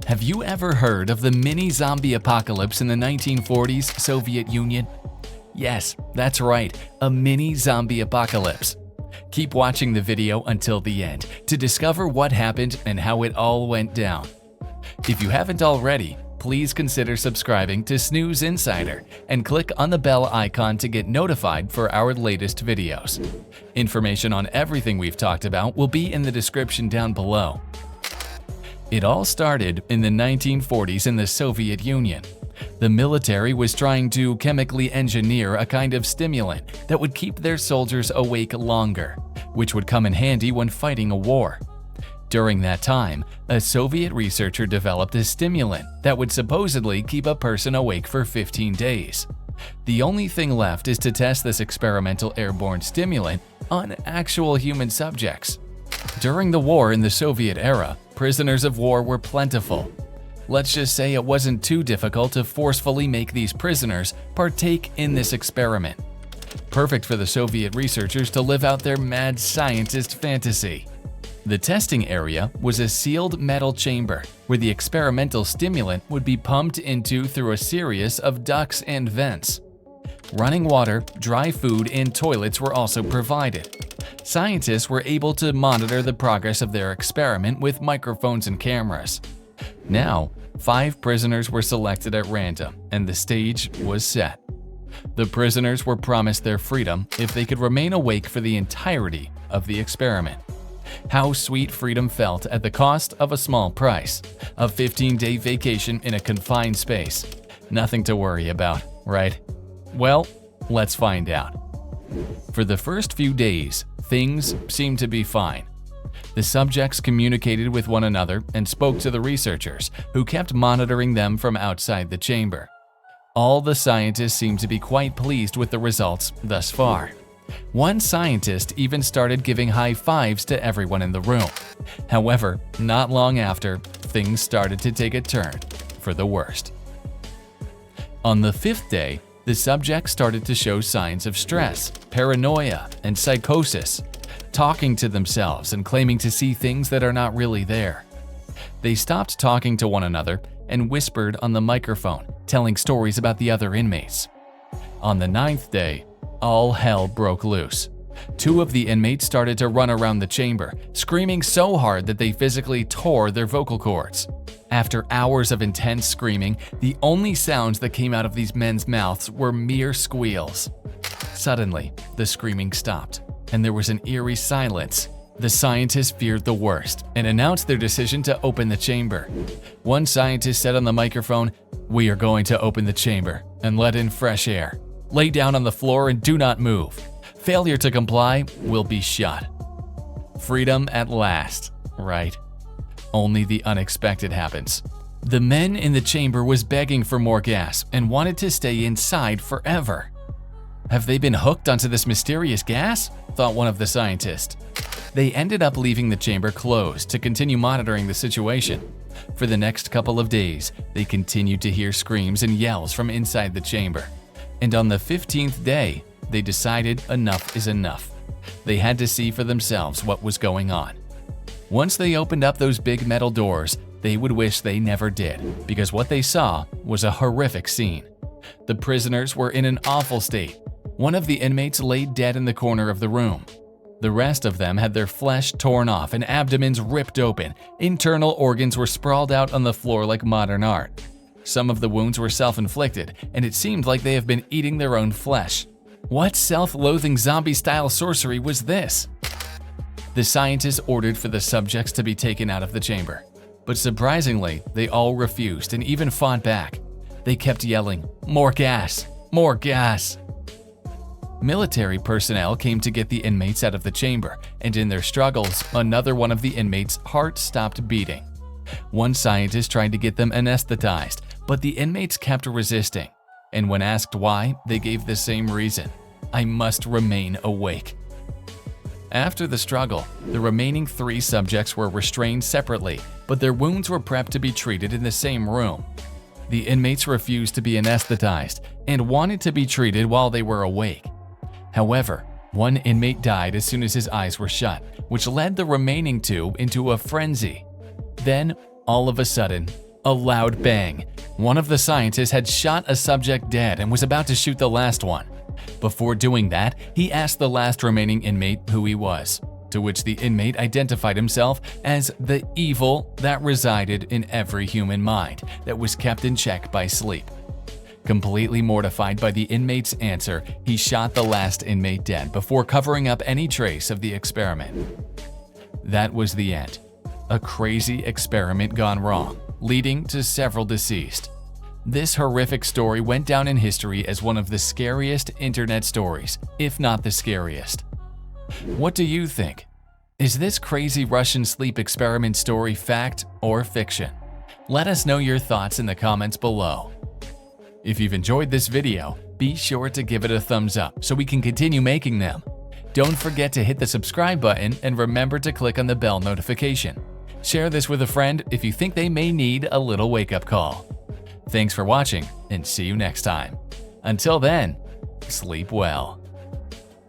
Have you ever heard of the mini zombie apocalypse in the 1940s Soviet Union? Yes, that's right, a mini zombie apocalypse. Keep watching the video until the end to discover what happened and how it all went down. If you haven't already, please consider subscribing to Snooze Insider and click on the bell icon to get notified for our latest videos. Information on everything we've talked about will be in the description down below. It all started in the 1940s in the Soviet Union. The military was trying to chemically engineer a kind of stimulant that would keep their soldiers awake longer, which would come in handy when fighting a war. During that time, a Soviet researcher developed a stimulant that would supposedly keep a person awake for 15 days. The only thing left is to test this experimental airborne stimulant on actual human subjects. During the war in the Soviet era, prisoners of war were plentiful. Let's just say it wasn't too difficult to forcefully make these prisoners partake in this experiment. Perfect for the Soviet researchers to live out their mad scientist fantasy. The testing area was a sealed metal chamber where the experimental stimulant would be pumped into through a series of ducts and vents. Running water, dry food, and toilets were also provided. Scientists were able to monitor the progress of their experiment with microphones and cameras. Now, 5 prisoners were selected at random, and the stage was set. The prisoners were promised their freedom if they could remain awake for the entirety of the experiment. How sweet freedom felt at the cost of a small price, a 15-day vacation in a confined space. Nothing to worry about, right? Well, let's find out. For the first few days, things seemed to be fine. The subjects communicated with one another and spoke to the researchers, who kept monitoring them from outside the chamber. All the scientists seemed to be quite pleased with the results thus far. One scientist even started giving high fives to everyone in the room. However, not long after, things started to take a turn for the worst. On the 5th day, the subjects started to show signs of stress, paranoia, and psychosis, talking to themselves and claiming to see things that are not really there. They stopped talking to one another and whispered on the microphone, telling stories about the other inmates. On the 9th day, all hell broke loose. 2 of the inmates started to run around the chamber, screaming so hard that they physically tore their vocal cords. After hours of intense screaming, the only sounds that came out of these men's mouths were mere squeals. Suddenly, the screaming stopped, and there was an eerie silence. The scientists feared the worst and announced their decision to open the chamber. One scientist said on the microphone, "We are going to open the chamber and let in fresh air. Lay down on the floor and do not move. Failure to comply will be shot." Freedom at last, right? Only the unexpected happens. The men in the chamber was begging for more gas and wanted to stay inside forever. Have they been hooked onto this mysterious gas? Thought one of the scientists. They ended up leaving the chamber closed to continue monitoring the situation. For the next couple of days, they continued to hear screams and yells from inside the chamber. And on the 15th day, they decided enough is enough. They had to see for themselves what was going on. Once they opened up those big metal doors, they would wish they never did, because what they saw was a horrific scene. The prisoners were in an awful state. One of the inmates lay dead in the corner of the room. The rest of them had their flesh torn off and abdomens ripped open. Internal organs were sprawled out on the floor like modern art. Some of the wounds were self-inflicted, and it seemed like they have been eating their own flesh. What self-loathing zombie-style sorcery was this? The scientists ordered for the subjects to be taken out of the chamber. But surprisingly, they all refused and even fought back. They kept yelling, "More gas! More gas!" Military personnel came to get the inmates out of the chamber, and in their struggles, another one of the inmates' heart stopped beating. One scientist tried to get them anesthetized, but the inmates kept resisting. And when asked why, they gave the same reason: "I must remain awake." After the struggle, the remaining 3 subjects were restrained separately, but their wounds were prepped to be treated in the same room. The inmates refused to be anesthetized and wanted to be treated while they were awake. However, one inmate died as soon as his eyes were shut, which led the remaining 2 into a frenzy. Then, All of a sudden, a loud bang. One of the scientists had shot a subject dead and was about to shoot the last one. Before doing that, he asked the last remaining inmate who he was, to which the inmate identified himself as the evil that resided in every human mind that was kept in check by sleep. Completely mortified by the inmate's answer, he shot the last inmate dead before covering up any trace of the experiment. That was the end. A crazy experiment gone wrong, leading to several deceased. This horrific story went down in history as one of the scariest internet stories, if not the scariest. What do you think? Is this crazy Russian sleep experiment story fact or fiction? Let us know your thoughts in the comments below. If you've enjoyed this video, be sure to give it a thumbs up so we can continue making them. Don't forget to hit the subscribe button and remember to click on the bell notification. Share this with a friend if you think they may need a little wake-up call. Thanks for watching and see you next time. Until then, sleep well.